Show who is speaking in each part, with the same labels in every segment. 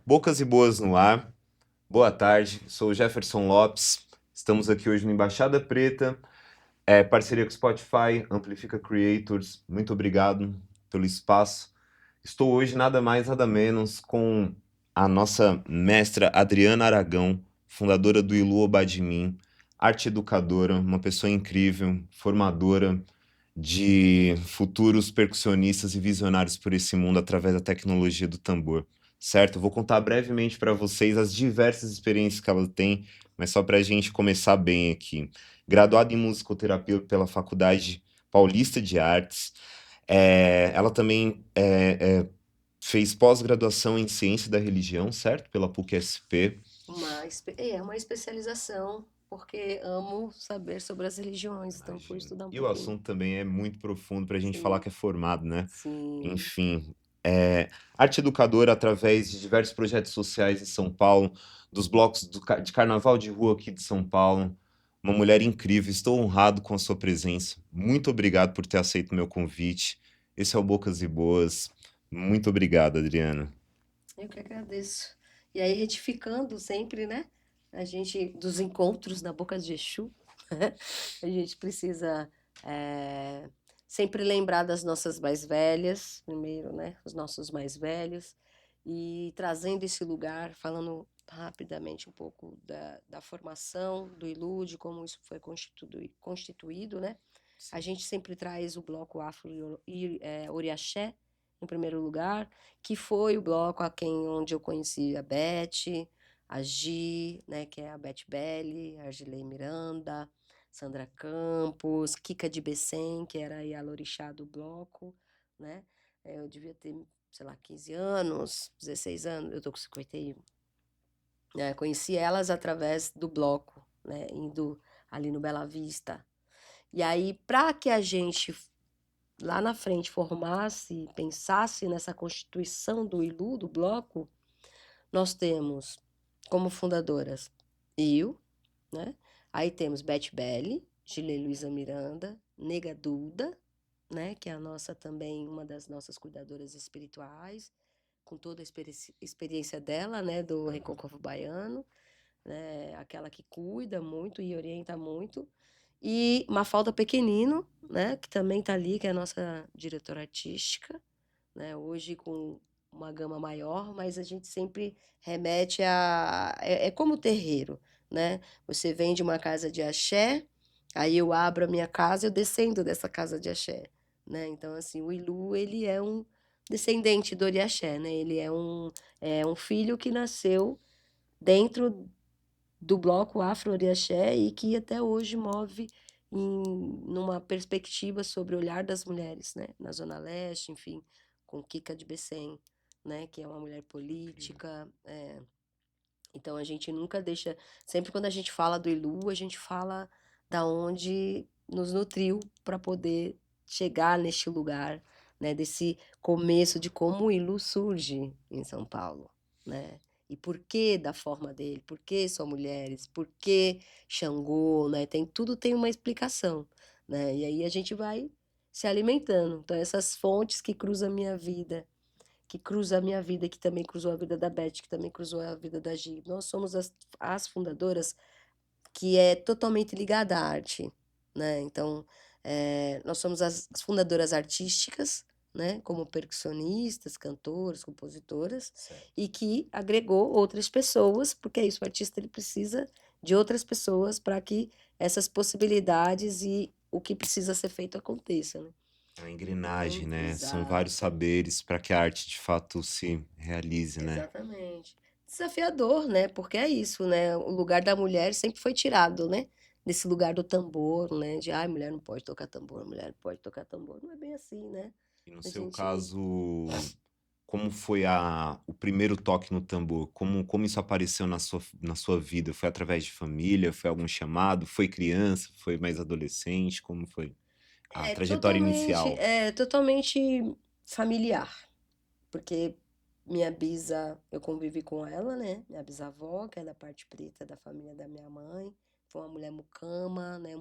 Speaker 1: Bocas e boas no ar. Boa tarde, sou o Jefferson Lopes. Estamos aqui hoje no Embaixada Preta, parceria com o Spotify, Amplifica Creators. Muito obrigado pelo espaço. Estou hoje nada mais, nada menos com a nossa mestra Adriana Aragão, fundadora do Ilu Obadimim, arte educadora, uma pessoa incrível, formadora de futuros percussionistas e visionários por esse mundo através da tecnologia do tambor, certo? Eu vou contar brevemente para vocês as diversas experiências que ela tem, mas só para a gente começar bem aqui. Graduada em musicoterapia pela Faculdade Paulista de Artes, ela também fez pós-graduação em Ciência da Religião, certo? Pela PUC-SP.
Speaker 2: Uma especialização, porque amo saber sobre as religiões, então fui
Speaker 1: Imagino.
Speaker 2: estudar um
Speaker 1: E o
Speaker 2: pouquinho.
Speaker 1: assunto também é muito profundo para a gente falar
Speaker 2: Sim,
Speaker 1: que é formado, né?
Speaker 2: sim.
Speaker 1: Enfim, arte educadora através de diversos projetos sociais em São Paulo, dos blocos de carnaval de rua aqui de São Paulo. Uma mulher incrível, estou honrado com a sua presença. Muito obrigado por ter aceito o meu convite. Esse é o Bocas e Boas. Muito obrigado, Adriana.
Speaker 2: Eu que agradeço. E aí, retificando sempre, né? A gente, dos encontros na Boca de Exu, a gente precisa é, sempre lembrar das nossas mais velhas, primeiro, né? Os nossos mais velhos, e trazendo esse lugar, falando rapidamente um pouco da formação do ILU, de como isso foi constituído, né? A
Speaker 1: Sim.
Speaker 2: gente sempre traz o bloco Afro Oriaxé, em primeiro lugar, que foi o bloco onde eu conheci a Beth, a Gi, né, que é a Beth Belli, a Argilei Miranda, Sandra Campos, Kika de Becém, que era aí a Lorixá do bloco, né? Eu devia ter, sei lá, 15 anos, 16 anos, eu tô com 51. Conheci elas através do bloco, né, indo ali no Bela Vista. E aí, para que a gente lá na frente formasse, pensasse nessa constituição do ILU, do bloco, nós temos como fundadoras eu, né? Aí temos Beth Belli, Gilei Luiza Miranda, Nega Duda, né? Que é a nossa também, uma das nossas cuidadoras espirituais, com toda a experiência dela, né? Do Recôncavo Baiano, né? Aquela que cuida muito e orienta muito. E Mafalda Pequenino, né, que também está ali, que é a nossa diretora artística, né, hoje com uma gama maior, mas a gente sempre remete a... É como o terreiro, né? Você vem de uma casa de axé, aí eu abro a minha casa, eu descendo dessa casa de axé, né? Então, assim, o Ilu, ele é um descendente do Oriaxé, né? Ele é um filho que nasceu dentro do bloco Afro-Oriaxé e que até hoje move numa perspectiva sobre o olhar das mulheres, né? Na Zona Leste, enfim, com Kika de Becém, né? Que é uma mulher
Speaker 1: Incrível.
Speaker 2: política. Então a gente nunca deixa. Sempre quando a gente fala do Ilu, a gente fala da onde nos nutriu para poder chegar neste lugar, né? Desse começo de como o Ilu surge em São Paulo, né? E por que da forma dele? Por que só mulheres? Por que Xangô, né? Tudo tem uma explicação, né? E aí a gente vai se alimentando. Então essas fontes que cruzam a minha vida, que cruza a minha vida, que também cruzou a vida da Beth, que também cruzou a vida da Gi. Nós somos as fundadoras que é totalmente ligada à arte, né? Então, nós somos as fundadoras artísticas, né? Como percussionistas, cantoras, compositoras,
Speaker 1: Certo.
Speaker 2: e que agregou outras pessoas, porque é isso, o artista ele precisa de outras pessoas para que essas possibilidades e o que precisa ser feito aconteça, né?
Speaker 1: A
Speaker 2: Então,
Speaker 1: engrenagem, né? São vários
Speaker 2: exato.
Speaker 1: saberes para que a arte de fato se realize, né?
Speaker 2: Exatamente. Desafiador, né? Porque é isso, né? O lugar da mulher sempre foi tirado, né? Desse lugar do tambor, né? De, ai, mulher não pode tocar tambor, mulher não pode tocar tambor. Não é bem assim, né?
Speaker 1: E no
Speaker 2: A
Speaker 1: seu
Speaker 2: gente.
Speaker 1: caso, como foi o primeiro toque no tambor? Como isso apareceu na sua vida? Foi através de família? Foi algum chamado? Foi criança? Foi mais adolescente? Como foi a trajetória inicial?
Speaker 2: É totalmente familiar. Porque minha bisa, eu convivi com ela, né? Minha bisavó, que é da parte preta da família da minha mãe. foi uma mulher mucama, né?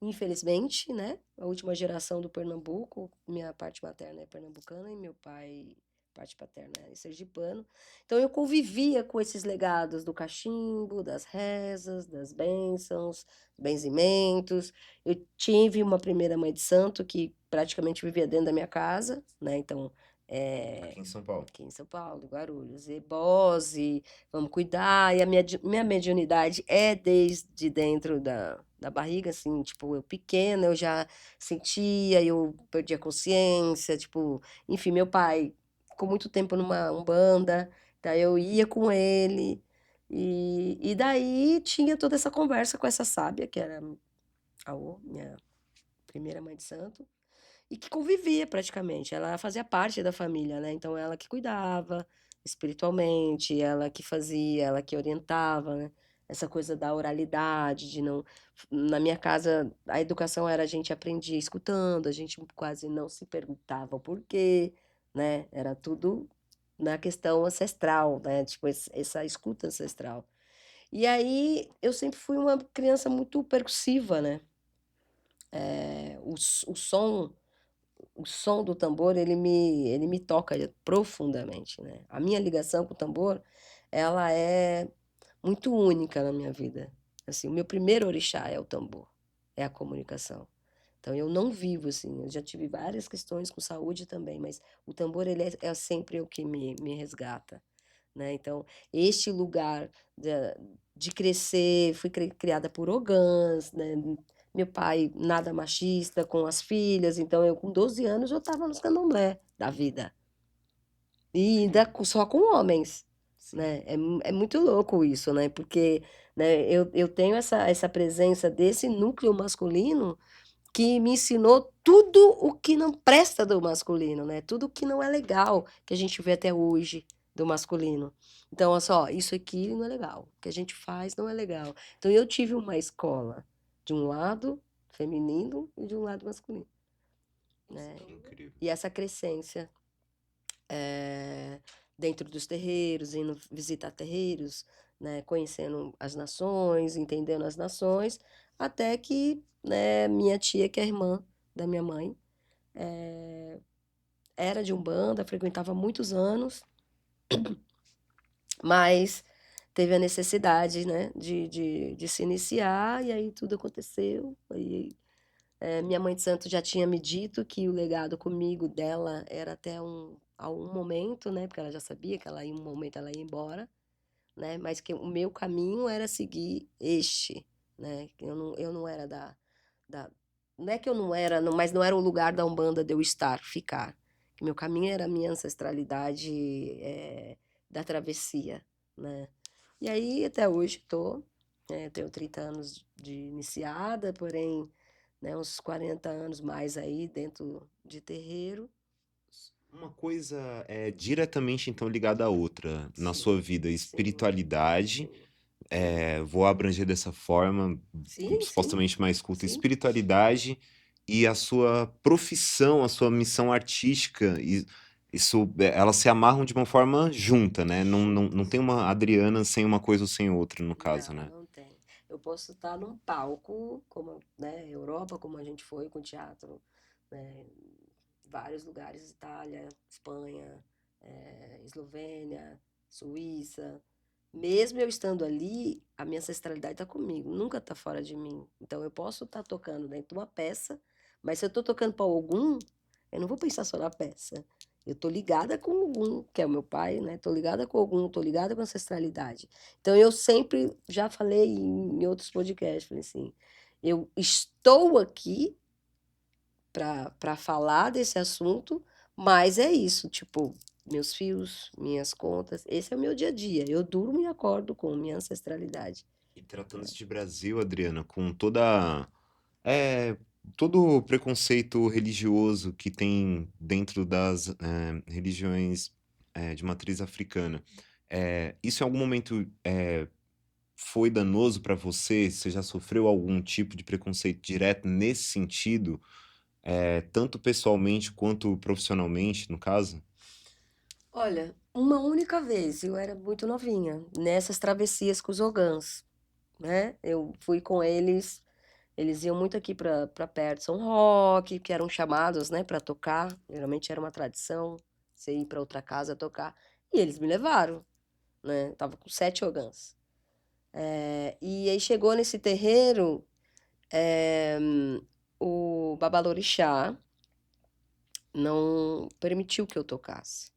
Speaker 2: Infelizmente, né? A última geração do Pernambuco, minha parte materna é pernambucana e meu pai, parte paterna é sergipano. Então eu convivia com esses legados do cachimbo, das rezas, das bênçãos, benzimentos. Eu tive uma primeira mãe de santo que praticamente vivia dentro da minha casa, né? Então,
Speaker 1: Aqui em São Paulo.
Speaker 2: aqui em São Paulo, Guarulhos, Ebose, vamos cuidar. E a minha mediunidade é desde dentro da barriga, assim, tipo, eu pequena, eu já sentia, eu perdia a consciência, tipo, enfim, meu pai ficou muito tempo numa umbanda, daí eu ia com ele, e daí tinha toda essa conversa com essa sábia, que era a minha primeira mãe de santo, e que convivia praticamente. Ela fazia parte da família, né? Então ela que cuidava espiritualmente, ela que fazia, ela que orientava, né? Essa coisa da oralidade, de não. Na minha casa, a educação era a gente aprendia escutando, a gente quase não se perguntava o porquê, né? Era tudo na questão ancestral, né? Tipo, essa escuta ancestral. E aí eu sempre fui uma criança muito percussiva, né? O som o som do tambor, ele me toca profundamente, né? A minha ligação com o tambor, ela é muito única na minha vida. Assim, o meu primeiro orixá é o tambor, é a comunicação. Então eu não vivo assim, eu já tive várias questões com saúde também, mas o tambor ele é sempre o que me resgata, né? Então, este lugar de crescer, fui criada por ogãs, né? Meu pai nada machista com as filhas, então eu com 12 anos eu estava nos candomblé da vida. E ainda
Speaker 1: Incrível.
Speaker 2: só com homens,
Speaker 1: Sim.
Speaker 2: né? É muito louco isso, né? Porque né, eu tenho essa presença desse núcleo masculino que me ensinou tudo o que não presta do masculino, né? Tudo o que não é legal que a gente vê até hoje do masculino. Então, olha só, isso aqui não é legal. O que a gente faz não é legal. Então, eu tive uma escola de um lado feminino e de um lado masculino,
Speaker 1: Nossa,
Speaker 2: né?
Speaker 1: que incrível.
Speaker 2: E essa crescência dentro dos terreiros, indo visitar terreiros, né? Conhecendo as nações, entendendo as nações, até que, né, minha tia, que é irmã da minha mãe, era de Umbanda, frequentava há muitos anos, mas teve a necessidade, né, de se iniciar, e aí tudo aconteceu. Aí, minha mãe de santo já tinha me dito que o legado comigo dela era até a um momento, né, porque ela já sabia que ela, em um momento ela ia embora, né, mas que o meu caminho era seguir este, né, que eu não era da não é que eu não era, não, mas não era o lugar da Umbanda de eu estar, ficar. Que meu caminho era a minha ancestralidade da travessia, né? E aí até hoje estou, tenho 30 anos de iniciada, porém, né, uns 40 anos mais aí dentro de terreiro.
Speaker 1: Uma coisa é diretamente então ligada à outra na
Speaker 2: Sim,
Speaker 1: sua vida,
Speaker 2: sim,
Speaker 1: espiritualidade,
Speaker 2: sim, sim.
Speaker 1: vou abranger dessa forma,
Speaker 2: Sim, sim,
Speaker 1: supostamente mais culta,
Speaker 2: sim.
Speaker 1: espiritualidade e a sua profissão, a sua missão artística, e isso, elas se amarram de uma forma junta, né? Não tem
Speaker 2: Juntas.
Speaker 1: uma Adriana sem uma coisa ou sem outra, no caso,
Speaker 2: Não,
Speaker 1: né?
Speaker 2: não tem. Eu posso estar num palco, como, né, Europa, como a gente foi com teatro, né, vários lugares, Itália, Espanha, Eslovênia, Suíça. Mesmo eu estando ali, a minha ancestralidade está comigo, nunca está fora de mim. Então eu posso estar tocando dentro de uma peça, mas se eu estou tocando para algum, eu não vou pensar só na peça. Eu estou ligada com algum, que é o meu pai, né? Estou ligada com algum, estou ligada com a ancestralidade. Então eu sempre, já falei em outros podcasts, falei assim, eu estou aqui para falar desse assunto, mas é isso, tipo, meus fios, minhas contas, esse é o meu dia a dia. Eu durmo e acordo com minha ancestralidade.
Speaker 1: E tratando-se de Brasil, Adriana, com é, todo o preconceito religioso que tem dentro das religiões de matriz africana, isso em algum momento foi danoso para você? Você já sofreu algum tipo de preconceito direto nesse sentido, tanto pessoalmente quanto profissionalmente, no caso?
Speaker 2: Olha, uma única vez, eu era muito novinha, nessas travessias com os ogãs. né? Eu fui com eles iam muito aqui para perto de São Roque, que eram chamados, né, para tocar. Geralmente era uma tradição você ir para outra casa tocar. E eles me levaram, né? Eu tava com 7 ogãs. E aí chegou nesse terreiro, é, o Babalorixá não permitiu que eu tocasse.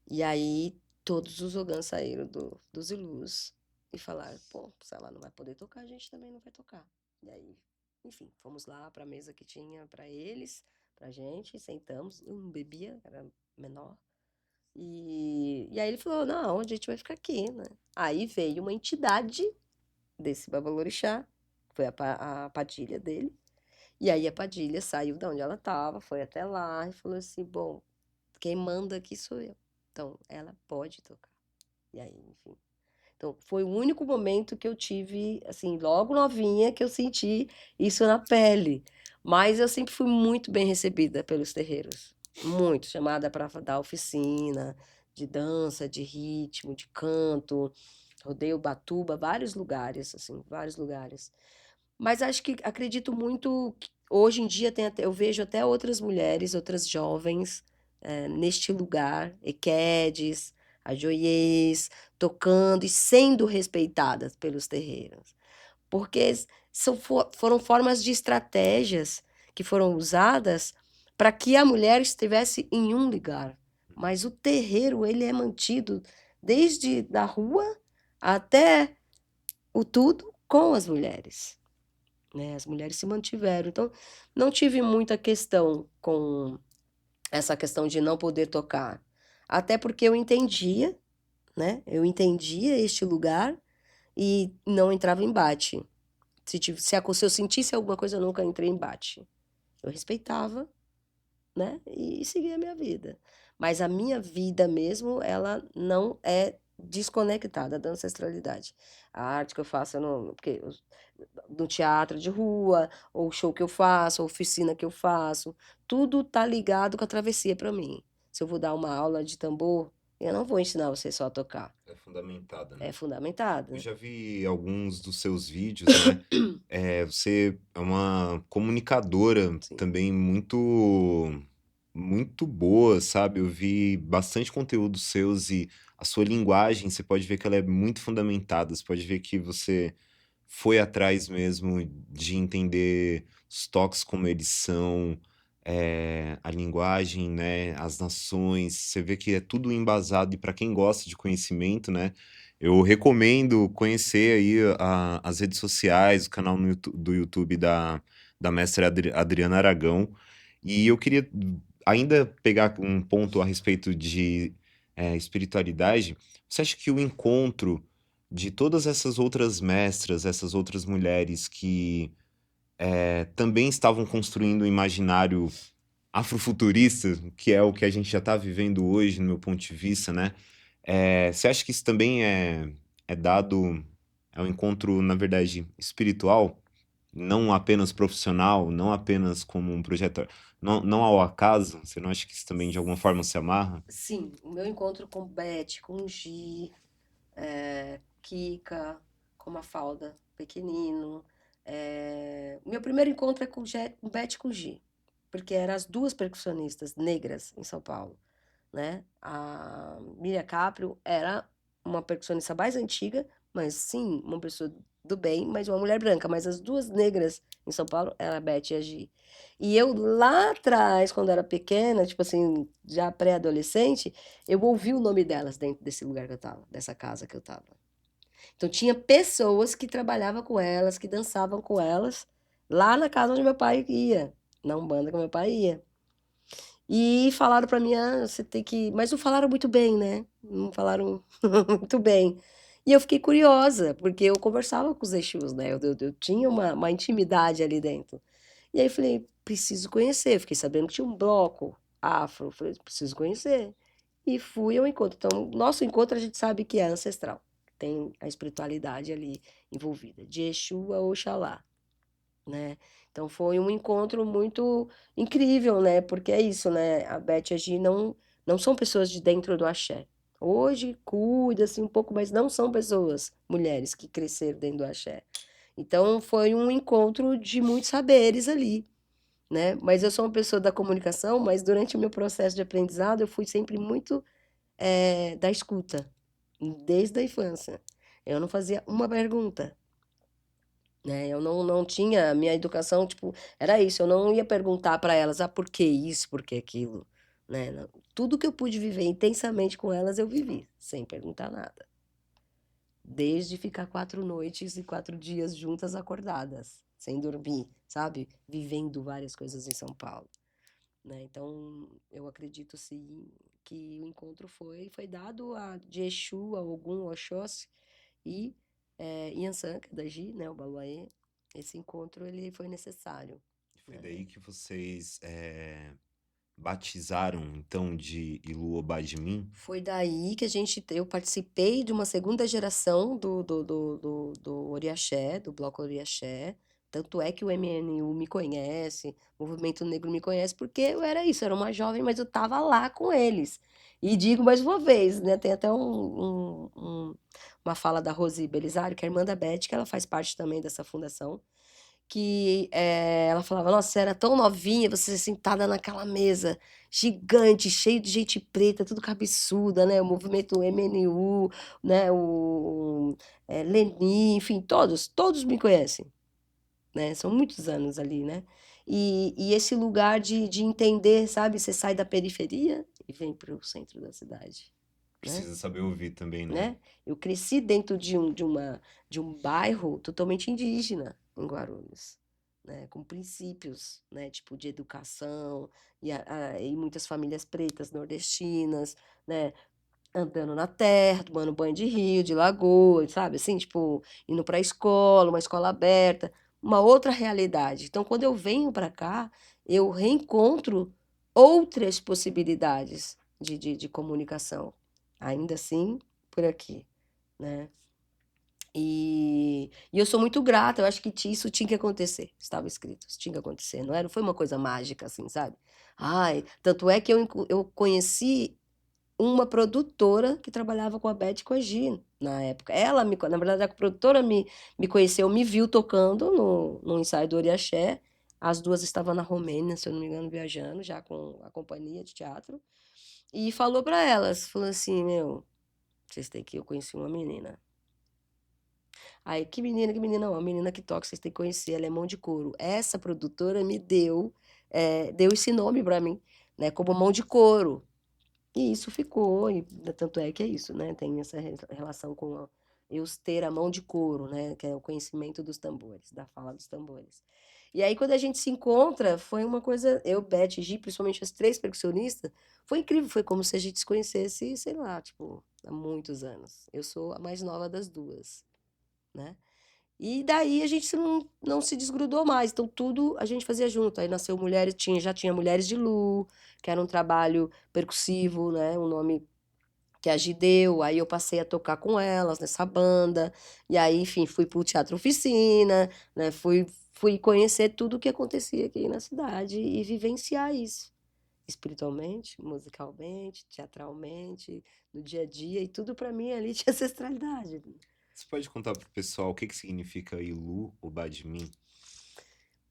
Speaker 2: E aí todos os ogãs saíram dos ilus e falaram, pô, se ela não vai poder tocar, a gente também não vai tocar. E aí, enfim, fomos lá para a mesa que tinha para eles, pra gente, sentamos, eu não bebia, era menor. E aí ele falou, não, a gente vai ficar aqui, né? Aí veio uma entidade desse Babalorixá, foi a padilha dele, e aí a padilha saiu de onde ela estava, foi até lá e falou assim, bom, quem manda aqui sou eu. Então, ela pode tocar. E aí, enfim. Então, foi o único momento que eu tive, assim, logo novinha, que eu senti isso na pele. Mas eu sempre fui muito bem recebida pelos terreiros. Muito, chamada para dar oficina de dança, de ritmo, de canto. Rodei Ubatuba, vários lugares, assim, vários lugares. Mas acho que acredito muito que hoje em dia eu vejo até outras mulheres, outras jovens, neste lugar, Equedes, a Joiês, tocando e sendo respeitadas pelos terreiros. Porque foram formas de estratégias que foram usadas para que a mulher estivesse em um lugar. Mas o terreiro, ele é mantido desde da rua até o tudo com as mulheres, né? As mulheres se mantiveram. Então, não tive muita questão com essa questão de não poder tocar. Até porque eu entendia, né? Eu entendia este lugar e não entrava em embate. Se eu sentisse alguma coisa, eu nunca entrei em embate. Eu respeitava, né? E seguia a minha vida. Mas a minha vida mesmo, ela não é desconectada da ancestralidade. A arte que eu faço, eu não, porque no teatro de rua, ou o show que eu faço, a oficina que eu faço, tudo tá ligado com a travessia para mim. Se eu vou dar uma aula de tambor, eu não vou ensinar você só a tocar.
Speaker 1: É fundamentada,
Speaker 2: É
Speaker 1: né? Eu
Speaker 2: fundamentada.
Speaker 1: já vi alguns dos seus vídeos, né? Você é uma comunicadora
Speaker 2: Sim.
Speaker 1: também muito boa, sabe? Eu vi bastante conteúdo seus e a sua linguagem, você pode ver que ela é muito fundamentada. Você pode ver que você foi atrás mesmo de entender os toques como eles são, a linguagem, né? As nações. Você vê que é tudo embasado e para quem gosta de conhecimento, né? Eu recomendo conhecer aí as redes sociais, o canal do YouTube da mestra Adriana Aragão. E eu queria ainda pegar um ponto a respeito de espiritualidade. Você acha que o encontro de todas essas outras mestras, essas outras mulheres que também estavam construindo um imaginário afrofuturista, que é o que a gente já está vivendo hoje, no meu ponto de vista, né? Você acha que isso também é dado, é um encontro, na verdade, espiritual, não apenas profissional, não apenas como um projeto, não ao acaso? Você não acha que isso também de alguma forma se amarra?
Speaker 2: Sim, o meu encontro com Beth, com Gi, Kika, com Mafalda, pequenino. Meu primeiro encontro é com Beth e com Gi, porque eram as duas percussionistas negras em São Paulo, né? A Miriam Caprio era uma percussionista mais antiga, mas sim, uma pessoa do bem, mas uma mulher branca. Mas as duas negras em São Paulo era a Beth e a Gi. E eu lá atrás, quando era pequena, tipo assim, já pré-adolescente, eu ouvi o nome delas dentro desse lugar que eu tava, dessa casa que eu tava. Então tinha pessoas que trabalhavam com elas, que dançavam com elas, lá na casa onde meu pai ia, na Umbanda que meu pai ia. E falaram pra mim, ah, você tem que. Mas não falaram muito bem, né? Não falaram muito bem. E eu fiquei curiosa, porque eu conversava com os Exus, né? Eu tinha uma intimidade ali dentro. E aí eu falei, preciso conhecer. Fiquei sabendo que tinha um bloco afro. Eu falei, preciso conhecer. E fui ao encontro. Então, nosso encontro a gente sabe que é ancestral. Tem a espiritualidade ali envolvida, de Exu a Oxalá, né? Então foi um encontro muito incrível, né? Porque é isso, né? A Beth e a Gi não são pessoas de dentro do axé. Hoje cuida-se um pouco, mas não são pessoas, mulheres, que cresceram dentro do axé. Então foi um encontro de muitos saberes ali, né? Mas eu sou uma pessoa da comunicação, mas durante o meu processo de aprendizado eu fui sempre muito da escuta, desde a infância. Eu não fazia uma pergunta, né? Eu não tinha, minha educação, tipo, era isso, eu não ia perguntar para elas, por que isso, por que aquilo, né? Tudo que eu pude viver intensamente com elas, eu vivi, sem perguntar nada. Desde ficar 4 noites e 4 dias juntas acordadas, sem dormir, sabe? Vivendo várias coisas em São Paulo, né? Então, eu acredito sim que o encontro foi dado de Exu, a Ogum, Oxóssi e Yansan, que é da Gi, né, o Baluaê. Esse encontro ele foi necessário,
Speaker 1: Foi
Speaker 2: né?
Speaker 1: daí que vocês batizaram, então, de Ilu Obadimim?
Speaker 2: Foi daí que eu participei de uma segunda geração do Oriaxé, do Bloco Oriaxé. Tanto é que o MNU me conhece, o Movimento Negro me conhece, porque eu era isso, eu era uma jovem, mas eu estava lá com eles. E digo mais uma vez, né? Tem até uma fala da Rose Belisário, que é a irmã da Beth, que ela faz parte também dessa fundação, que ela falava, nossa, você era tão novinha, você sentada naquela mesa gigante, cheio de gente preta, tudo cabeçuda, né? O movimento MNU, né? Leni, enfim, todos me conhecem, né? São muitos anos ali, né? E esse lugar de entender, sabe? Você sai da periferia e vem para o centro da cidade, né?
Speaker 1: Precisa saber ouvir também, né?
Speaker 2: Né? Eu cresci dentro de um bairro totalmente indígena em Guarulhos, né? Com princípios, né? Tipo de educação e muitas famílias pretas nordestinas, né? Andando na terra, tomando banho de rio, de lagoa, sabe? Assim, tipo, indo para a escola, uma escola aberta, uma outra realidade. Então, quando eu venho para cá, eu reencontro outras possibilidades de comunicação. Ainda assim, por aqui, né? E eu sou muito grata, eu acho que isso tinha que acontecer, estava escrito, isso tinha que acontecer, não era, não foi uma coisa mágica assim, sabe? Ai, tanto é que eu conheci uma produtora que trabalhava com a Beth e com a Gi na época. Na verdade, a produtora me conheceu, me viu tocando no ensaio do Oriaxé. As duas estavam na Romênia, se eu não me engano, viajando, já com a companhia de teatro. E falou para elas, falou assim, meu, vocês têm que... Eu conheci uma menina. Aí, que menina, não, a menina que toca, vocês têm que conhecer, ela é mão de couro. Essa produtora me deu esse nome para mim, né, como mão de couro. E isso ficou, e tanto é que é isso, né? Tem essa relação com eu ter a mão de couro, né? Que é o conhecimento dos tambores, da fala dos tambores. E aí, quando a gente se encontra, foi uma coisa, eu, Beth e Gi, principalmente as três percussionistas, foi incrível, foi como se a gente se conhecesse, sei lá, tipo, há muitos anos. Eu sou a mais nova das duas, né? E daí a gente não se desgrudou mais, então tudo a gente fazia junto. Aí nasceu Mulheres, já tinha Mulheres de Lu, que era um trabalho percussivo, né? Um nome que a Gi deu. Aí eu passei a tocar com elas nessa banda. E aí, enfim, fui pro Teatro Oficina, né? Fui conhecer tudo o que acontecia aqui na cidade e vivenciar isso. Espiritualmente, musicalmente, teatralmente, no dia a dia, e tudo para mim ali de ancestralidade.
Speaker 1: Você pode contar pro pessoal o que que significa Ilu Obadimim?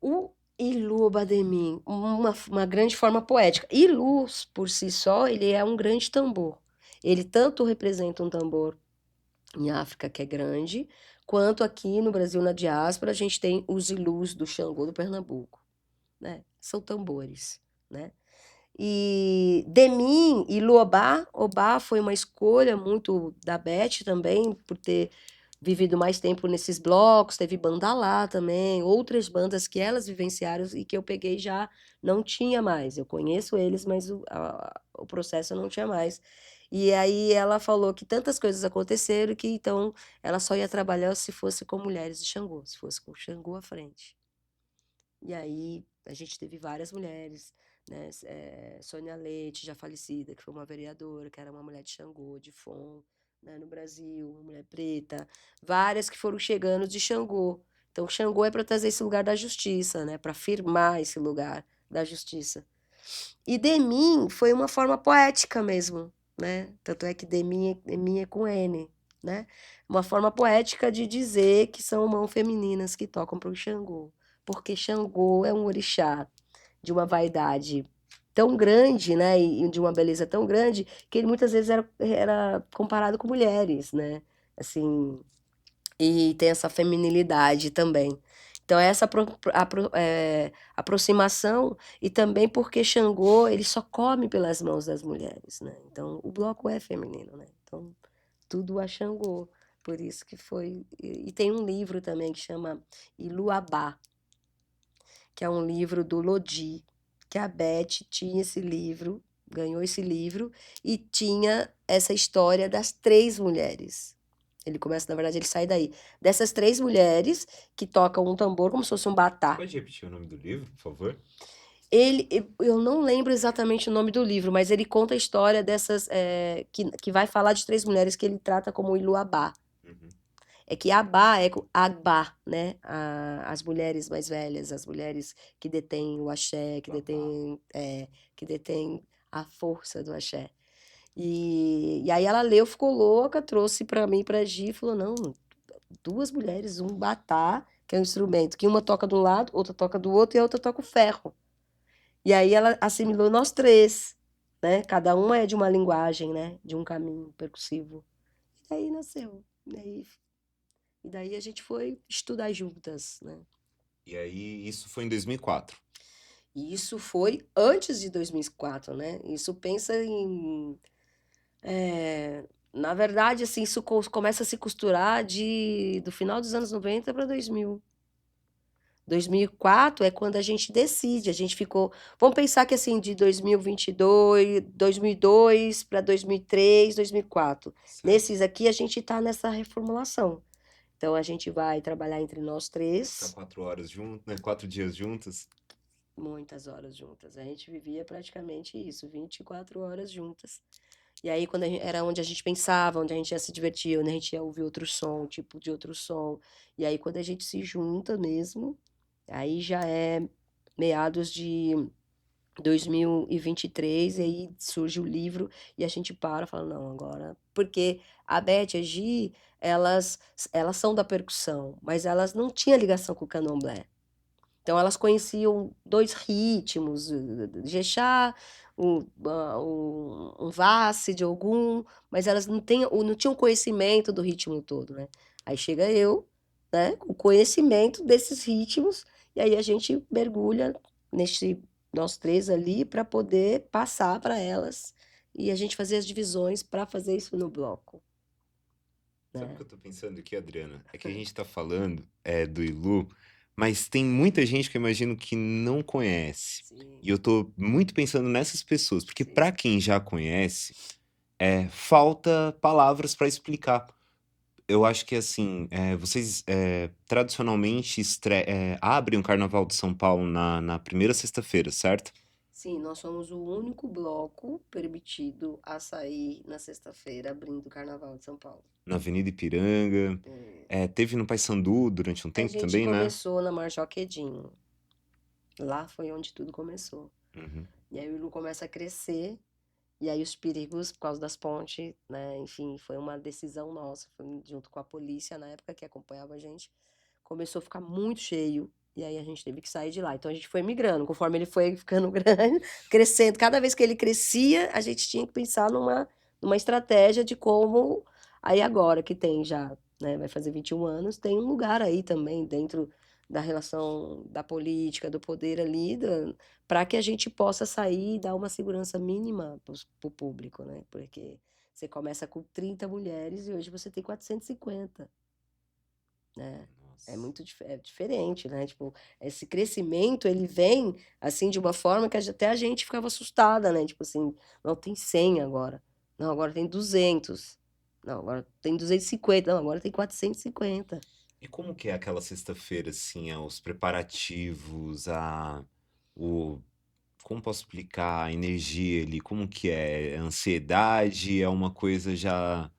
Speaker 2: O Ilu Bademim, uma grande forma poética. Ilu, por si só, ele é um grande tambor. Ele tanto representa um tambor em África, que é grande, quanto aqui no Brasil, na diáspora, a gente tem os Ilus do Xangô do Pernambuco, né? São tambores, né? E Demim e Luobá, Obá foi uma escolha muito da Beth também, por ter vivido mais tempo nesses blocos, teve banda lá também, outras bandas que elas vivenciaram e que eu peguei já não tinha mais. Eu conheço eles, mas o processo não tinha mais. E aí ela falou que tantas coisas aconteceram que então ela só ia trabalhar se fosse com mulheres de Xangô, se fosse com Xangô à frente. E aí a gente teve várias mulheres, né? Sônia Leite, já falecida, que foi uma vereadora, que era uma mulher de Xangô, de Fon, né? No Brasil, uma mulher preta. Várias que foram chegando de Xangô. Então, Xangô é para trazer esse lugar da justiça, né? Para firmar esse lugar da justiça. E Demim foi uma forma poética mesmo, né? Tanto é que Deminha é com N, né? Uma forma poética de dizer que são mãos femininas que tocam para o Xangô. Porque Xangô é um orixá de uma vaidade tão grande, né? E de uma beleza tão grande que ele muitas vezes era comparado com mulheres, né? Assim, e tem essa feminilidade também. Então, essa aproximação, e também porque Xangô, ele só come pelas mãos das mulheres, né? Então, o bloco é feminino, né? Então, tudo a Xangô. Por isso que foi. E tem um livro também que chama Iluabá, que é um livro do Lodi, que a Beth tinha esse livro, ganhou esse livro, e tinha essa história das três mulheres. Ele começa, na verdade, ele sai daí. Dessas três mulheres que tocam um tambor como se fosse um
Speaker 1: Você
Speaker 2: batá.
Speaker 1: pode repetir o nome do livro, por favor?
Speaker 2: Eu não lembro exatamente o nome do livro, mas ele conta a história dessas, que vai falar de três mulheres que ele trata como Iluabá.
Speaker 1: Uhum.
Speaker 2: É que Abá é Agbá, né? As mulheres mais velhas, as mulheres que detêm o axé,
Speaker 1: Babá.
Speaker 2: que detêm a força do axé. E aí ela leu, ficou louca, trouxe para mim, para Gi, e falou: não, duas mulheres, um batá, que é um instrumento, que uma toca de um lado, outra toca do outro e a outra toca o ferro. E aí ela assimilou nós três, né? Cada uma é de uma linguagem, né? De um caminho percussivo. E aí nasceu. E daí a gente foi estudar juntas, né?
Speaker 1: E aí, isso foi em 2004.
Speaker 2: E isso foi antes de 2004, né? Isso pensa em. Na verdade, assim, isso começa a se costurar do final dos anos 90 para 2000. 2004 é quando a gente decide, a gente ficou. Vamos pensar que assim, de 2022, 2002 para 2003, 2004.
Speaker 1: Certo.
Speaker 2: Nesses aqui, a gente está nessa reformulação. Então, a gente vai trabalhar entre nós
Speaker 1: Ficar
Speaker 2: três.
Speaker 1: 4 horas juntos, né? 4 dias juntos.
Speaker 2: Muitas horas juntas. A gente vivia praticamente isso, 24 horas juntas. E aí, quando era onde a gente pensava, onde a gente ia se divertir, onde a gente ia ouvir outro som, tipo de outro som. E aí, quando a gente se junta mesmo, aí já é meados de 2023, e aí surge o livro e a gente para e fala, não, agora. Porque a Beth e a Gi, elas são da percussão, mas elas não tinham ligação com o candomblé. Então elas conheciam dois ritmos, Jexá, um Vasse de Ogum, mas elas não tinham conhecimento do ritmo todo, né? Aí chega eu, né, com conhecimento desses ritmos, e aí a gente mergulha nesse nós três ali para poder passar para elas e a gente fazer as divisões para fazer isso no bloco,
Speaker 1: Sabe o
Speaker 2: né?
Speaker 1: que eu tô pensando aqui, Adriana? É que a gente tá falando do Ilu, mas tem muita gente que eu imagino que não conhece.
Speaker 2: Sim,
Speaker 1: E eu tô muito pensando nessas pessoas, porque
Speaker 2: sim.
Speaker 1: pra quem já conhece, falta palavras pra explicar. Eu acho que assim, vocês tradicionalmente abrem o Carnaval de São Paulo na primeira sexta-feira, certo?
Speaker 2: Sim, nós somos o único bloco permitido a sair na sexta-feira, abrindo o Carnaval de São Paulo.
Speaker 1: Na Avenida Ipiranga.
Speaker 2: É.
Speaker 1: Teve no Paissandu durante um
Speaker 2: A
Speaker 1: tempo
Speaker 2: gente
Speaker 1: também, né?
Speaker 2: começou na Marechal Quedinho. Lá foi onde tudo começou.
Speaker 1: Uhum.
Speaker 2: E aí o Ilu começa a crescer, e aí os perigos, por causa das pontes, né? Enfim, foi uma decisão nossa, foi junto com a polícia na época que acompanhava a gente. Começou a ficar muito cheio, e aí a gente teve que sair de lá. Então a gente foi migrando, conforme ele foi ficando grande, crescendo. Cada vez que ele crescia, a gente tinha que pensar numa estratégia de como. Aí agora que tem já, né, vai fazer 21 anos, tem um lugar aí também dentro da relação da política, do poder ali, para que a gente possa sair e dar uma segurança mínima para o público, né? Porque você começa com 30 mulheres e hoje você tem 450, né? É
Speaker 1: Nossa.
Speaker 2: muito diferente, né? Tipo, esse crescimento, ele vem, assim, de uma forma que até a gente ficava assustada, né? Tipo assim, não, tem 100 agora. Não, agora tem 200. Não, agora tem 250. Não, agora tem 450.
Speaker 1: E como que é aquela sexta-feira, assim, os preparativos, o, como posso explicar a energia ali? Como que é? É ansiedade? É uma coisa já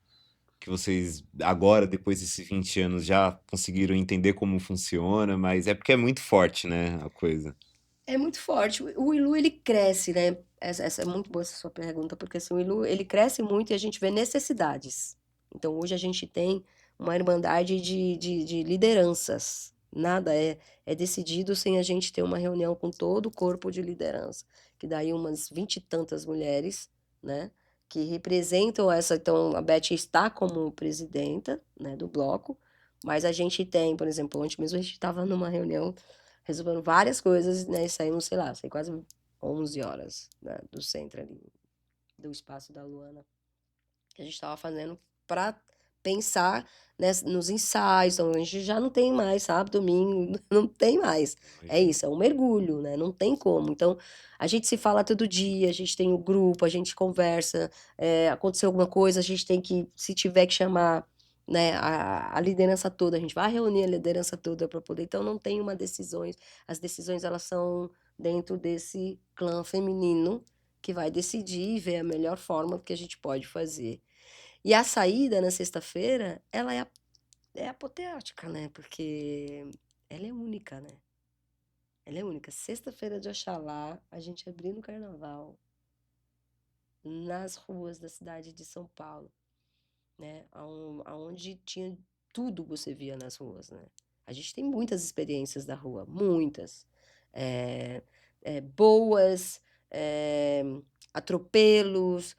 Speaker 1: que vocês, agora, depois desses 20 anos, já conseguiram entender como funciona, mas é porque é muito forte, né, a coisa.
Speaker 2: É muito forte. O Ilu, ele cresce, né? essa é muito boa essa sua pergunta, porque assim, o Ilu, ele cresce muito e a gente vê necessidades. Então, hoje a gente tem uma irmandade de lideranças. Nada é decidido sem a gente ter uma reunião com todo o corpo de liderança, que daí umas 20 e tantas mulheres, né, que representam essa. Então, a Beth está como presidenta, né, do bloco, mas a gente tem, por exemplo, ontem mesmo a gente estava numa reunião resolvendo várias coisas, né, e saímos, sei lá, sei quase 11 horas, né, do centro ali, do espaço da Luana, que a gente estava fazendo para pensar, né, nos ensaios. Então, a gente já não tem mais, sábado, domingo, não tem mais. É
Speaker 1: Imagino.
Speaker 2: isso, é um mergulho, né? Não tem como. Então, a gente se fala todo dia, a gente tem o grupo, a gente conversa, aconteceu alguma coisa, a gente tem que, se tiver que chamar, né, a liderança toda, a gente vai reunir a liderança toda para poder. Então, não tem uma decisões, as decisões elas são dentro desse clã feminino que vai decidir e ver a melhor forma que a gente pode fazer. E a saída na sexta-feira, ela é apoteótica, né? Porque ela é única, né? Ela é única. Sexta-feira de Oxalá, a gente abrindo o carnaval nas ruas da cidade de São Paulo, né? Aonde tinha tudo você via nas ruas, né? A gente tem muitas experiências da rua, muitas. É, boas, é, atropelos,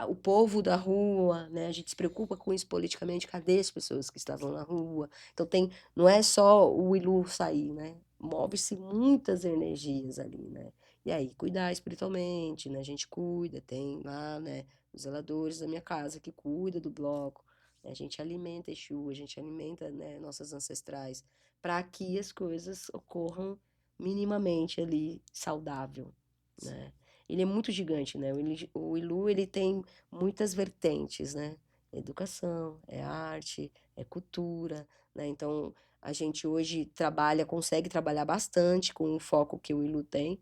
Speaker 2: o povo da rua, né? A gente se preocupa com isso politicamente, cadê as pessoas que estavam na rua? Então tem, não é só o Ilu sair, né? Move-se muitas energias ali, né? E aí, cuidar espiritualmente, né? A gente cuida, tem lá, né? Os zeladores da minha casa que cuida do bloco, né? A gente alimenta Exu, a gente alimenta, né, nossas ancestrais, para que as coisas ocorram minimamente ali saudável, né? Ele é muito gigante, né? O Ilu, ele tem muitas vertentes, né? É educação, é arte, é cultura, né? Então, a gente hoje trabalha, consegue trabalhar bastante com o foco que o Ilu tem,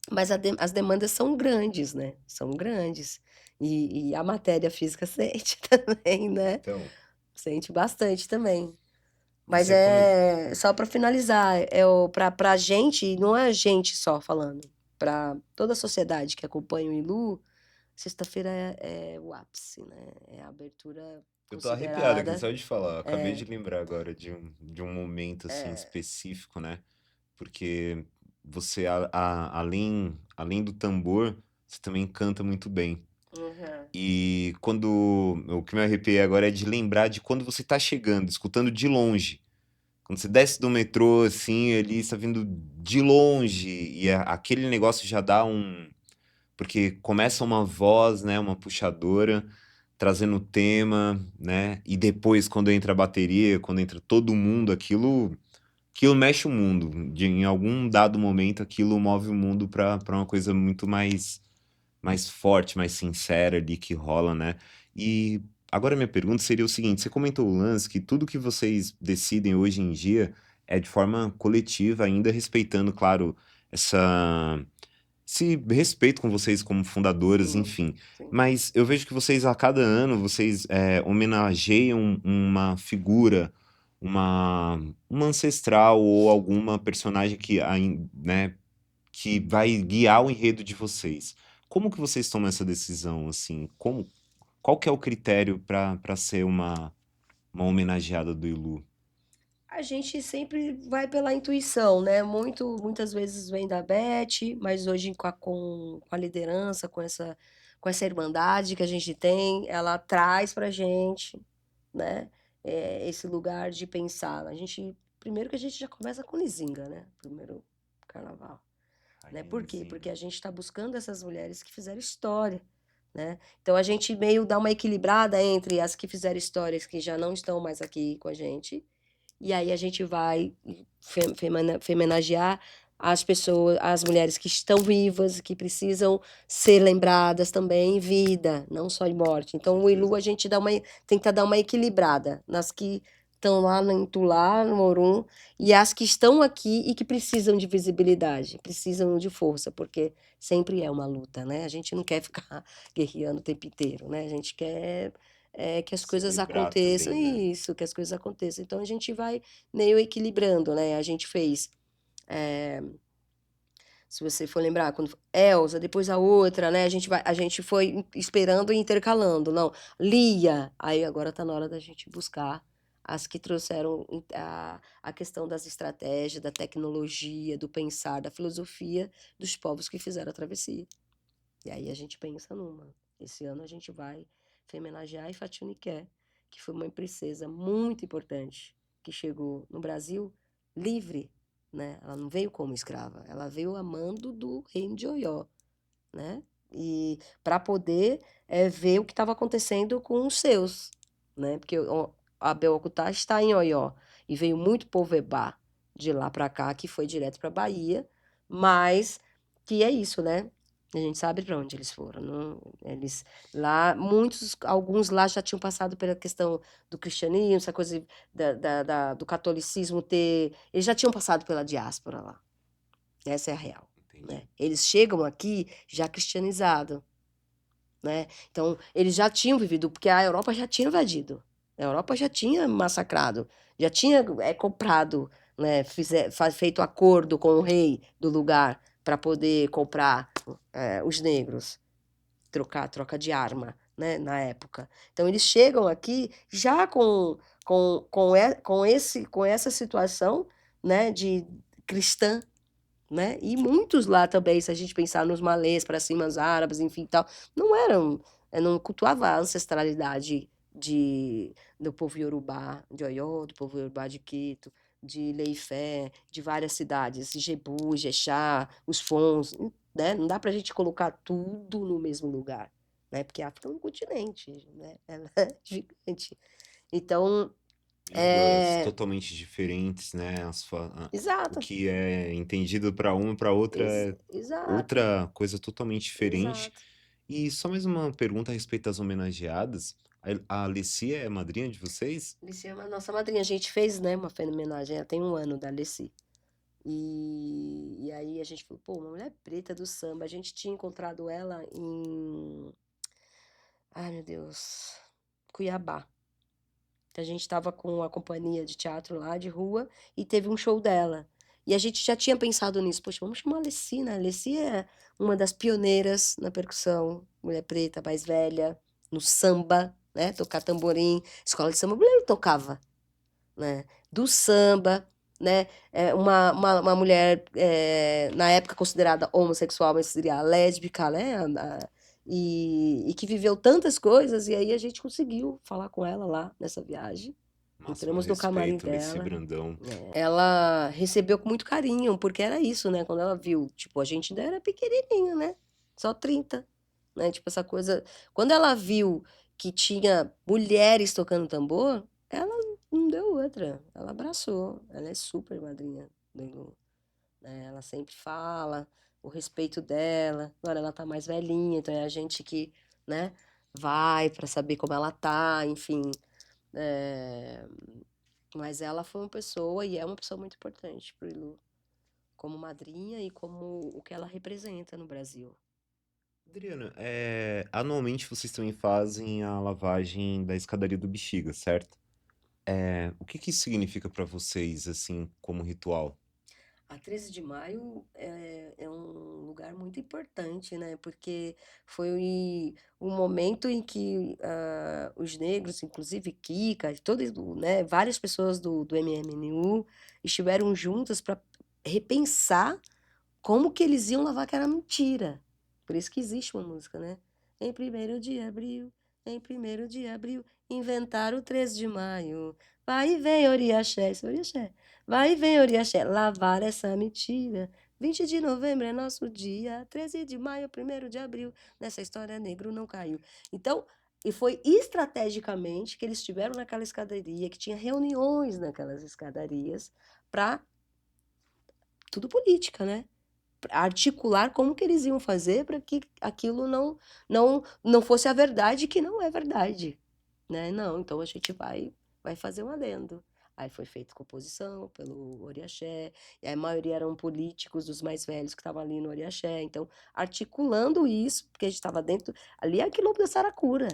Speaker 2: mas as demandas são grandes, né? São grandes. E a matéria física sente também, né?
Speaker 1: Então,
Speaker 2: Sente bastante também.
Speaker 1: e
Speaker 2: Mas
Speaker 1: você comentou.
Speaker 2: é só para finalizar, para a gente, não é a gente só falando, para toda a sociedade que acompanha o Ilu, sexta-feira é o ápice, né? É a abertura
Speaker 1: Eu tô arrepiado aqui,
Speaker 2: considerada.
Speaker 1: só de falar. Eu acabei de lembrar agora de um momento assim específico, né? Porque você, além do tambor, você também canta muito bem.
Speaker 2: Uhum.
Speaker 1: E quando. O que me arrepiei agora é de lembrar de quando você tá chegando, escutando de longe. Quando você desce do metrô, assim, ali está vindo de longe, e aquele negócio já dá um. Porque começa uma voz, né, uma puxadora, trazendo o tema, né, e depois, quando entra a bateria, quando entra todo mundo, aquilo mexe o mundo. Em algum dado momento, aquilo move o mundo para uma coisa muito mais forte, mais sincera ali que rola, né? E agora minha pergunta seria o seguinte: você comentou o lance que tudo que vocês decidem hoje em dia é de forma coletiva, ainda respeitando, claro, essa esse respeito com vocês como fundadoras,
Speaker 2: Sim,
Speaker 1: enfim.
Speaker 2: sim.
Speaker 1: Mas eu vejo que vocês, a cada ano, vocês homenageiam uma figura, uma ancestral ou alguma personagem né, que vai guiar o enredo de vocês. Como que vocês tomam essa decisão, assim? Qual que é o critério para ser uma homenageada do Ilu?
Speaker 2: A gente sempre vai pela intuição, né? Muitas vezes vem da Beth, mas hoje com a liderança, com essa irmandade que a gente tem, ela traz pra gente, né? Esse lugar de pensar. Primeiro que a gente já começa com Lizinga, né? Primeiro carnaval, né? Por quê?
Speaker 1: Raizinho.
Speaker 2: Porque a gente está buscando essas mulheres que fizeram história, né? Então a gente meio dá uma equilibrada entre as que fizeram histórias que já não estão mais aqui com a gente, e aí a gente vai femenagear as pessoas, as mulheres que estão vivas, que precisam ser lembradas também em vida, não só em morte.
Speaker 1: Com
Speaker 2: Então, o Ilu
Speaker 1: certeza.
Speaker 2: a gente tenta dar uma equilibrada nas que estão lá no Intulá, no Morum, e as que estão aqui e que precisam de visibilidade, precisam de força, porque sempre é uma luta, né? A gente não quer ficar guerreando o tempo inteiro, né? A gente quer que as coisas
Speaker 1: Celebrar
Speaker 2: aconteçam,
Speaker 1: também, né?
Speaker 2: isso, que as coisas aconteçam. Então a gente vai meio equilibrando, né? A gente fez Se você for lembrar, quando Elsa, depois a outra, né? A gente foi esperando e intercalando. Não, Lia. Aí agora tá na hora da gente buscar as que trouxeram a questão das estratégias, da tecnologia, do pensar, da filosofia dos povos que fizeram a travessia. E aí a gente pensa numa. Esse ano a gente vai homenagear a Ifatinuqué, que foi uma princesa muito importante, que chegou no Brasil livre, né? Ela não veio como escrava, ela veio a mando do reino de Oió, né? E para poder ver o que estava acontecendo com os seus, né? Porque Abel Okutá está em Oió e veio muito povo Ebá de lá para cá, que foi direto para Bahia, mas que é isso, né? A gente sabe para onde eles foram. Não, eles lá, alguns lá já tinham passado pela questão do cristianismo, essa coisa do catolicismo ter. Eles já tinham passado pela diáspora lá. Essa é a real,
Speaker 1: Entendi.
Speaker 2: né? Eles chegam aqui já cristianizados, né? Então, eles já tinham vivido, porque a Europa já tinha invadido, a Europa já tinha massacrado, já tinha comprado, né? Feito acordo com o rei do lugar para poder comprar os negros, troca de arma, né? Na época. Então, eles chegam aqui já com essa situação, né? De cristã, né? E muitos lá também, se a gente pensar nos malês para cima, os árabes, enfim, tal, não eram, não cultuava a ancestralidade do povo Yorubá, de Oió, do povo Yorubá de Quito, de Leifé, de várias cidades, Jebu, Jexá, os Fons, né? Não dá para a gente colocar tudo no mesmo lugar, né? Porque a África é um continente, né? Ela é gigante. Então,
Speaker 1: Línguas
Speaker 2: é...
Speaker 1: totalmente diferentes, né? O
Speaker 2: Exato,
Speaker 1: que é entendido para uma para outra é
Speaker 2: exato,
Speaker 1: outra coisa totalmente diferente.
Speaker 2: exato.
Speaker 1: E só mais uma pergunta a respeito das homenageadas. A Alicia é a madrinha de vocês?
Speaker 2: Alicy é a nossa madrinha. A gente fez, né, uma homenagem. Ela tem 1 ano da Alicy. E aí a gente falou, pô, uma mulher preta do samba. A gente tinha encontrado ela em. Ai, meu Deus. Cuiabá. A gente estava com a companhia de teatro lá de rua e teve um show dela. E a gente já tinha pensado nisso. Poxa, vamos chamar a Alessi, né? A Alessi é uma das pioneiras na percussão, mulher preta, mais velha, no samba, né? Tocar tamborim. Escola de samba, a mulher tocava, né? Do samba, né? Uma mulher, na época considerada homossexual, mas seria lésbica, né? E que viveu tantas coisas, e aí a gente conseguiu falar com ela lá nessa viagem.
Speaker 1: Máximo
Speaker 2: Entramos no camarim
Speaker 1: respeito, Alicia
Speaker 2: dela.
Speaker 1: Brandão.
Speaker 2: Ela recebeu com muito carinho, porque era isso, né? Quando ela viu, tipo, a gente ainda era pequenininho, né? Só 30, né? Tipo, essa coisa. Quando ela viu que tinha mulheres tocando tambor, ela não deu outra. Ela abraçou. Ela é super madrinha do Ilu, né? Ela sempre fala o respeito dela. Agora ela tá mais velhinha, então é a gente que, né, vai para saber como ela tá, enfim. É, mas ela foi uma pessoa e é uma pessoa muito importante pro Ilu, como madrinha e como o que ela representa no Brasil.
Speaker 1: Adriana, anualmente vocês também fazem a lavagem da escadaria do Bexiga, certo? O que que isso significa para vocês, assim, como ritual?
Speaker 2: A 13 de maio é um lugar muito importante, né? Porque foi um momento em que os negros, inclusive Kika, todos, né, várias pessoas do MMNU estiveram juntas para repensar como que eles iam lavar aquela mentira. Por isso que existe uma música, né? Em 1º de abril, em 1º de abril, inventaram o 13 de maio. Vai e vem, Oriaxé, isso é Oriaxé. Vai e vem, Oriaxé, lavar essa mentira. 20 de novembro é nosso dia, 13 de maio, 1º de abril, nessa história negro não caiu. Então, e foi estrategicamente que eles estiveram naquela escadaria, que tinha reuniões naquelas escadarias, para tudo política, né? Articular como que eles iam fazer para que aquilo não fosse a verdade, que não é verdade, né? Não, então a gente vai fazer um adendo. Aí foi feita composição pelo Oriaxé, e a maioria eram políticos, os mais velhos que estavam ali no Oriaxé, então articulando isso, porque a gente estava dentro, ali é o Quilombo da Saracura,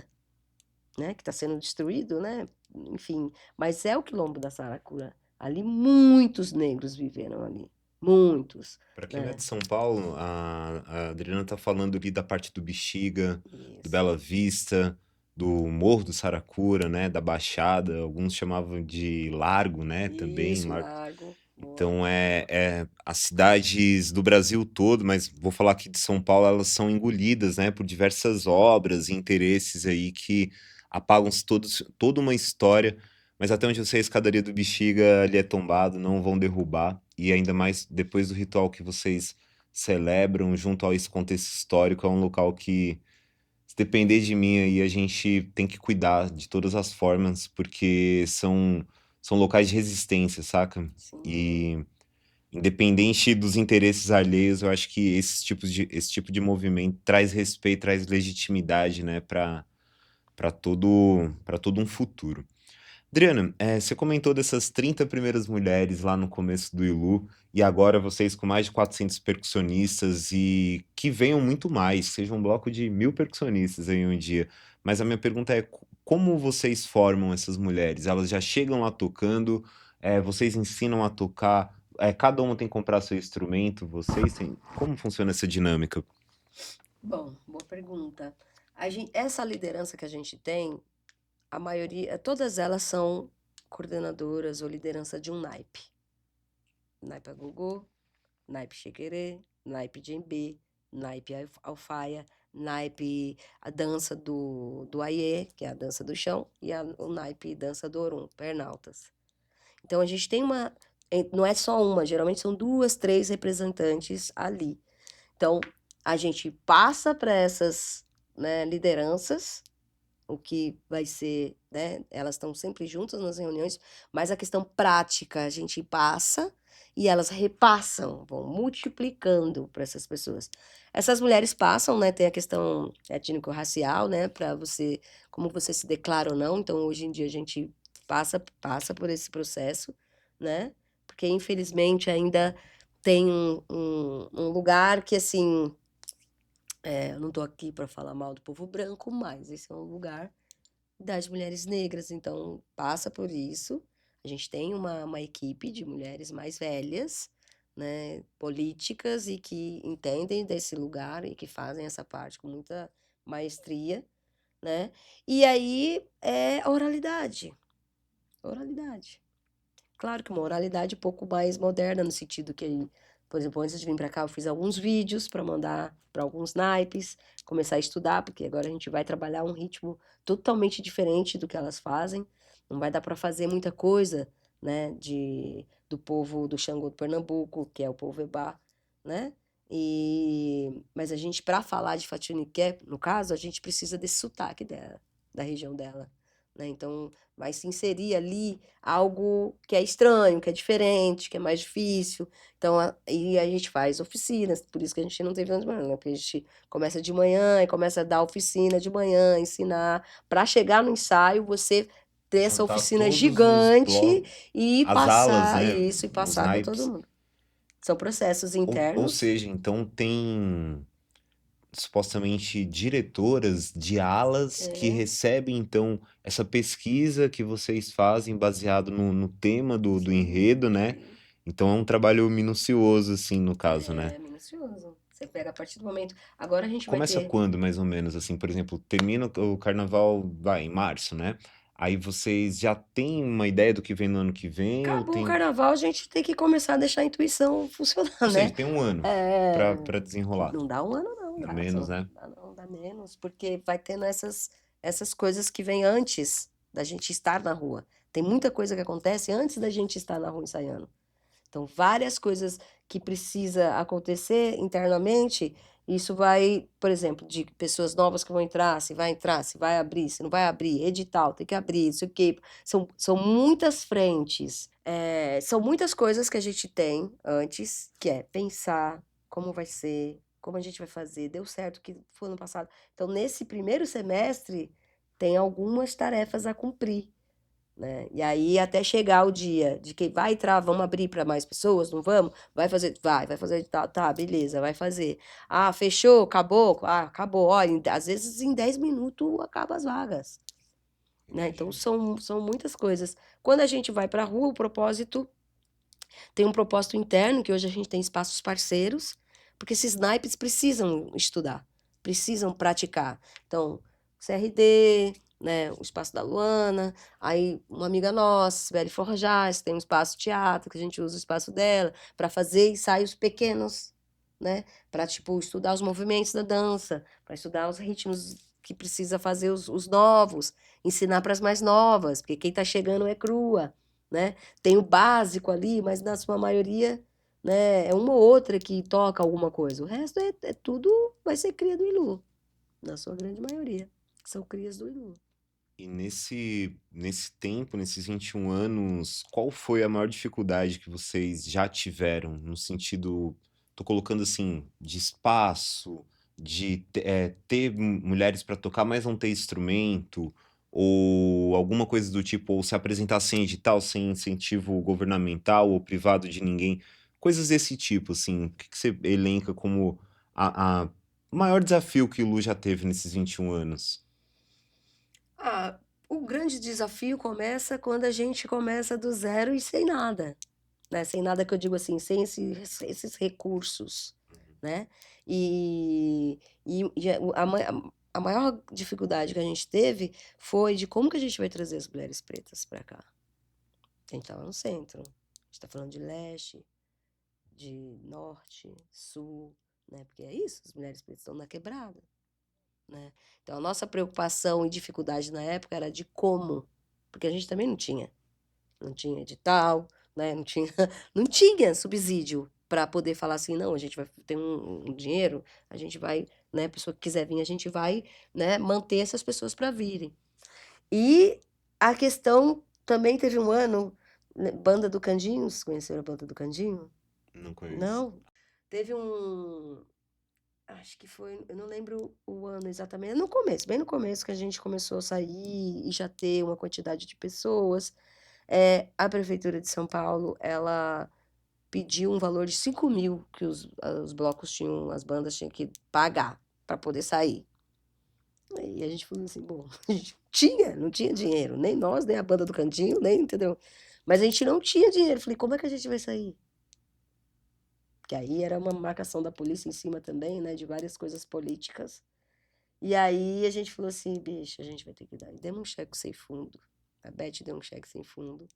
Speaker 2: né, que está sendo destruído, né? Enfim, mas é o Quilombo da Saracura. Ali muitos negros viveram ali. muitos,
Speaker 1: Para quem não é
Speaker 2: né?
Speaker 1: de São Paulo, a Adriana tá falando ali da parte do Bexiga, do
Speaker 2: Isso,
Speaker 1: Bela Vista, do Morro do Saracura, né? Da Baixada, alguns chamavam de Largo, né? Também,
Speaker 2: isso,
Speaker 1: Largo.
Speaker 2: Largo, boa.
Speaker 1: Então é as cidades do Brasil todo, mas vou falar aqui de São Paulo, elas são engolidas, né, por diversas obras e interesses aí que apagam toda uma história, mas até onde eu sei, a escadaria do Bexiga ali é tombado, não vão derrubar, e ainda mais depois do ritual que vocês celebram junto a esse contexto histórico, é um local que, se depender de mim aí, a gente tem que cuidar de todas as formas, porque são locais de resistência, saca?
Speaker 2: Sim,
Speaker 1: E independente dos interesses alheios, eu acho que esse tipo de movimento traz respeito, traz legitimidade, né, para todo um futuro. Adriana, você comentou dessas 30 primeiras mulheres lá no começo do Ilu, e agora vocês com mais de 400 percussionistas, e que venham muito mais, seja um bloco de 1.000 percussionistas aí um dia. Mas a minha pergunta é, como vocês formam essas mulheres? Elas já chegam lá tocando, vocês ensinam a tocar, cada uma tem que comprar seu instrumento, vocês têm... Como funciona essa dinâmica?
Speaker 2: bom, boa pergunta. Essa liderança que a gente tem, a maioria, todas elas são coordenadoras ou liderança de um naipe. Naipe Agogô, naipe Xequerê, naipe Djembe, naipe Alfaia, naipe a dança do Aiê, que é a dança do chão, e o naipe dança do Orum, Pernaltas. Então a gente tem não é só uma, geralmente são duas, três representantes ali. Então a gente passa para essas, né, lideranças o que vai ser, né? Elas estão sempre juntas nas reuniões, mas a questão prática a gente passa e elas repassam, vão multiplicando para essas pessoas. Essas mulheres passam, né? Tem a questão étnico-racial, né? Para você, como você se declara ou não. Então, hoje em dia a gente passa por esse processo, né? Porque infelizmente ainda tem um lugar que assim, eu não estou aqui para falar mal do povo branco, mas esse é um lugar das mulheres negras, então passa por isso. A gente tem uma equipe de mulheres mais velhas, né, políticas e que entendem desse lugar e que fazem essa parte com muita maestria, né? E aí é a oralidade, oralidade. Claro que uma oralidade um pouco mais moderna, no sentido que, por exemplo, antes de vir para cá, eu fiz alguns vídeos para mandar para alguns naipes, começar a estudar, porque agora a gente vai trabalhar um ritmo totalmente diferente do que elas fazem. Não vai dar para fazer muita coisa, né, do povo do Xangô do Pernambuco, que é o povo Ebá, né? Mas a gente, para falar de Fatuniqué, no caso, a gente precisa desse sotaque dela, da região dela, né? Então, vai se inserir ali algo que é estranho, que é diferente, que é mais difícil. Então, e a gente faz oficinas, por isso que a gente não teve tanto de manhã, né? Porque a gente começa de manhã e começa a dar oficina de manhã, ensinar, para chegar no ensaio, você ter essa
Speaker 1: Juntar
Speaker 2: oficina
Speaker 1: todos os
Speaker 2: gigante
Speaker 1: blocos,
Speaker 2: e
Speaker 1: as alas,
Speaker 2: passar
Speaker 1: né,
Speaker 2: isso e
Speaker 1: os
Speaker 2: passar para todo
Speaker 1: naipes.
Speaker 2: mundo. São processos
Speaker 1: Ou
Speaker 2: internos.
Speaker 1: seja, então tem supostamente diretoras de alas que
Speaker 2: É,
Speaker 1: recebem então essa pesquisa que vocês fazem baseado no tema do
Speaker 2: sim,
Speaker 1: enredo, né?
Speaker 2: sim.
Speaker 1: Então é um trabalho minucioso, assim, no caso, né?
Speaker 2: É minucioso. Você pega a partir do momento. Agora a gente vai
Speaker 1: Começa
Speaker 2: ter.
Speaker 1: quando, mais ou menos, assim, por exemplo, termina o carnaval, vai, em março, né? Aí vocês já têm uma ideia do que vem no ano que vem, ou
Speaker 2: Acabou o
Speaker 1: tem...
Speaker 2: carnaval, a gente tem que começar a deixar a intuição funcionar,
Speaker 1: Ou seja,
Speaker 2: né?
Speaker 1: tem um ano
Speaker 2: É,
Speaker 1: pra desenrolar.
Speaker 2: não dá um ano, não,
Speaker 1: Dá
Speaker 2: dá,
Speaker 1: menos, né?
Speaker 2: dá não, dá menos, porque vai tendo essas coisas que vêm antes da gente estar na rua. Tem muita coisa que acontece antes da gente estar na rua ensaiando. Então, várias coisas que precisa acontecer internamente, isso vai, por exemplo, de pessoas novas que vão entrar, se vai abrir, se não vai abrir, edital, tem que abrir, isso aqui. São muitas frentes, são muitas coisas que a gente tem antes, que é pensar como vai ser, como a gente vai fazer, deu certo o que foi ano passado. Então, nesse primeiro semestre, tem algumas tarefas a cumprir, né? E aí até chegar o dia de que vai entrar, vamos abrir para mais pessoas, não vamos? Vai fazer, tá, beleza, vai fazer. Ah, fechou, acabou? Ah, acabou. Olha, às vezes em 10 minutos acaba as vagas, né? Então
Speaker 1: Entendi.
Speaker 2: são muitas coisas. Quando a gente vai para a rua, o propósito Tem um propósito interno, que hoje a gente tem espaços parceiros, porque esses naipes precisam estudar, precisam praticar. Então, CRD, né, o Espaço da Luana, aí uma amiga nossa, Sibeli Forjaz, tem um espaço teatro, que a gente usa o espaço dela, para fazer ensaios pequenos, né, para, tipo, estudar os movimentos da dança, para estudar os ritmos que precisa fazer os novos, ensinar para as mais novas, porque quem está chegando é crua, né? Tem o básico ali, mas na sua maioria, né, é uma ou outra que toca alguma coisa. O resto é tudo, vai ser cria do Ilu, na sua grande maioria. São crias do Ilu.
Speaker 1: E nesse tempo, nesses 21 anos, qual foi a maior dificuldade que vocês já tiveram no sentido, tô colocando assim, de espaço, de ter mulheres para tocar, mas não ter instrumento, ou alguma coisa do tipo, ou se apresentar sem edital, sem incentivo governamental ou privado de ninguém, coisas desse tipo, assim, o que que você elenca como a maior desafio que o Lu já teve nesses 21 anos?
Speaker 2: Ah, o grande desafio começa quando a gente começa do zero e sem nada, né? Sem nada que eu digo assim, sem esses recursos, né? A maior dificuldade que a gente teve foi de como que a gente vai trazer as mulheres pretas para cá. A gente estava no centro, a gente está falando de leste, de norte, sul, né? Porque é isso, as mulheres pretas estão na quebrada, né? Então a nossa preocupação e dificuldade na época era de como, porque a gente também não tinha edital, né? Não tinha, não tinha subsídio para poder falar assim, não, a gente vai ter um dinheiro, a gente vai, né? A pessoa que quiser vir, a gente vai, né? Manter essas pessoas para virem. E a questão também teve um ano, né, Banda do Candinho, vocês conheceram a Banda do Candinho?
Speaker 1: Não conheço.
Speaker 2: Não. Teve um, acho que foi, eu não lembro o ano exatamente, no começo, bem no começo que a gente começou a sair e já ter uma quantidade de pessoas. A Prefeitura de São Paulo, ela pediu um valor de 5.000 que os blocos tinham, as bandas tinham que pagar para poder sair. E a gente falou assim, bom, a gente não tinha dinheiro, nem nós, nem a Banda do Cantinho, nem, entendeu? Mas a gente não tinha dinheiro. Falei, como é que a gente vai sair? Porque aí era uma marcação da polícia em cima também, né, de várias coisas políticas. E aí a gente falou assim, bicho, a gente vai ter que dar. E demos um cheque sem fundo. A Beth deu um cheque sem fundo.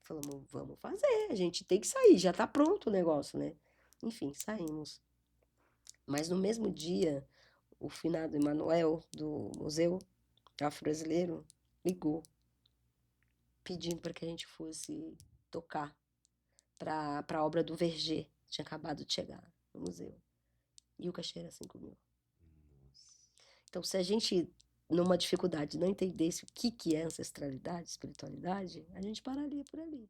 Speaker 2: Falamos, vamos fazer, a gente tem que sair, já tá pronto o negócio, né? Enfim, saímos. Mas no mesmo dia, o finado Emanuel, do Museu Afro-Brasileiro, ligou pedindo para que a gente fosse tocar para a obra do Verger, tinha acabado de chegar no museu. E o cachê era 5.000. Então, se a gente, numa dificuldade, não entendesse o que é ancestralidade, espiritualidade, a gente pararia por ali,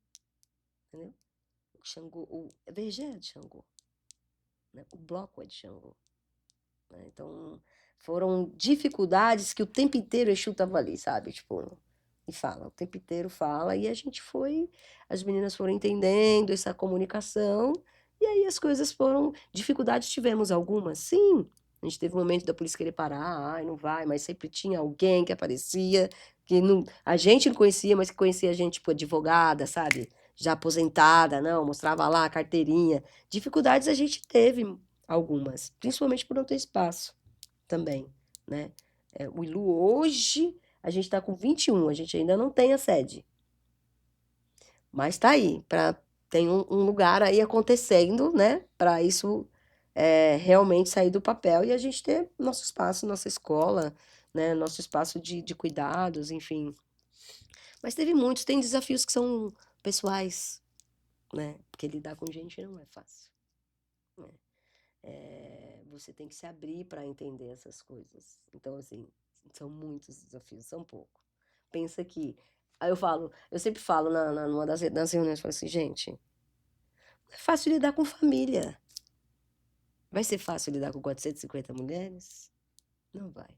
Speaker 2: entendeu? O Xangô, o Verger é de Xangô, né? O bloco é de Xangô, né? Então, foram dificuldades que o tempo inteiro o Exu estava ali, sabe? Tipo, e fala, o tempo inteiro fala, e a gente foi, as meninas foram entendendo essa comunicação, e aí as coisas foram, dificuldades tivemos algumas, sim, a gente teve um momento da polícia querer parar, ai, não vai, mas sempre tinha alguém que aparecia, que não, a gente não conhecia, mas que conhecia a gente, tipo, advogada, sabe? Já aposentada, não, mostrava lá a carteirinha. Dificuldades a gente teve algumas, principalmente por não ter espaço também, né? O Ilu hoje a gente está com 21, a gente ainda não tem a sede. Mas está aí, tem um lugar aí acontecendo, né? Para isso realmente sair do papel e a gente ter nosso espaço, nossa escola, né? Nosso espaço de cuidados, enfim. Mas teve muitos, tem desafios que são pessoais, né? Porque lidar com gente não é fácil, né? Você tem que se abrir para entender essas coisas. Então, assim, são muitos desafios, são pouco. Pensa que. Aí eu sempre falo numa das reuniões, eu falo assim, gente, não é fácil lidar com família. Vai ser fácil lidar com 450 mulheres? Não vai.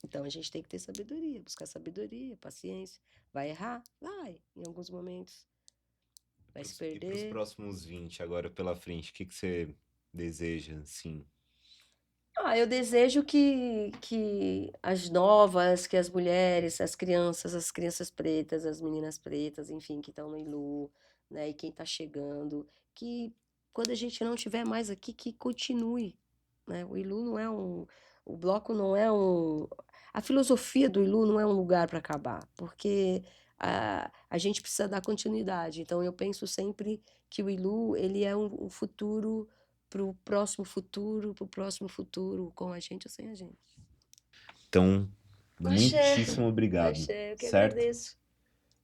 Speaker 2: Então a gente tem que ter sabedoria, buscar sabedoria, paciência. Vai errar? Vai, em alguns momentos. Vai se
Speaker 1: E para os
Speaker 2: perder.
Speaker 1: próximos 20 agora pela frente, o que que você deseja, assim?
Speaker 2: Eu desejo que as novas, que as mulheres, as crianças pretas, as meninas pretas, enfim, que estão no Ilu, né? E quem está chegando, que quando a gente não estiver mais aqui, que continue, né? O Ilu não é o bloco não é a filosofia do Ilu não é um lugar para acabar, porque a gente precisa dar continuidade. Então eu penso sempre que o Ilu ele é um futuro para o próximo futuro, com a gente ou sem a gente.
Speaker 1: Então,
Speaker 2: Axé,
Speaker 1: muitíssimo obrigado,
Speaker 2: axé, eu que
Speaker 1: certo?
Speaker 2: agradeço.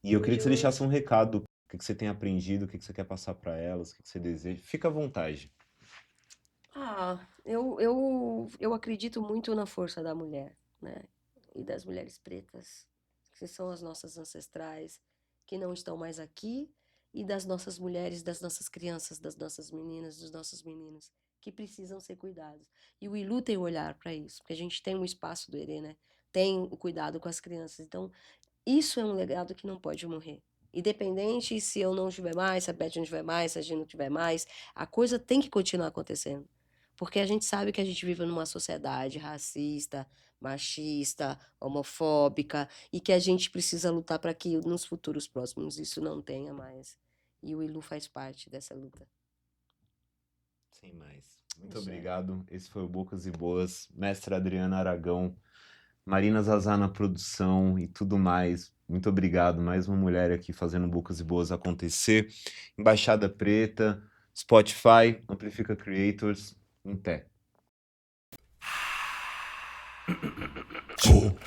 Speaker 1: E eu queria que
Speaker 2: Hoje
Speaker 1: você
Speaker 2: eu
Speaker 1: deixasse um recado, o que você tem aprendido, o que você quer passar para elas, o que você deseja. Fica à vontade.
Speaker 2: eu acredito muito na força da mulher, né? E das mulheres pretas, que são as nossas ancestrais, que não estão mais aqui, e das nossas mulheres, das nossas crianças, das nossas meninas, dos nossos meninos, que precisam ser cuidados. E o Ilu tem o olhar para isso, porque a gente tem um espaço do Herê, né? Tem o cuidado com as crianças. Então, isso é um legado que não pode morrer. Independente se eu não estiver mais, se a Beth não estiver mais, se a gente não estiver mais, a coisa tem que continuar acontecendo. Porque a gente sabe que a gente vive numa sociedade racista, machista, homofóbica, e que a gente precisa lutar para que nos futuros próximos isso não tenha mais. E o Ilu faz parte dessa luta.
Speaker 1: Sem mais. Muito
Speaker 2: Axé.
Speaker 1: obrigado. Esse foi o Bocas e Boas. Mestra Adriana Aragão, Marina Zazá na produção e tudo mais. Muito obrigado. Mais uma mulher aqui fazendo Bocas e Boas acontecer. Embaixada Preta, Spotify, Amplifica Creators, em pé.
Speaker 3: Cool,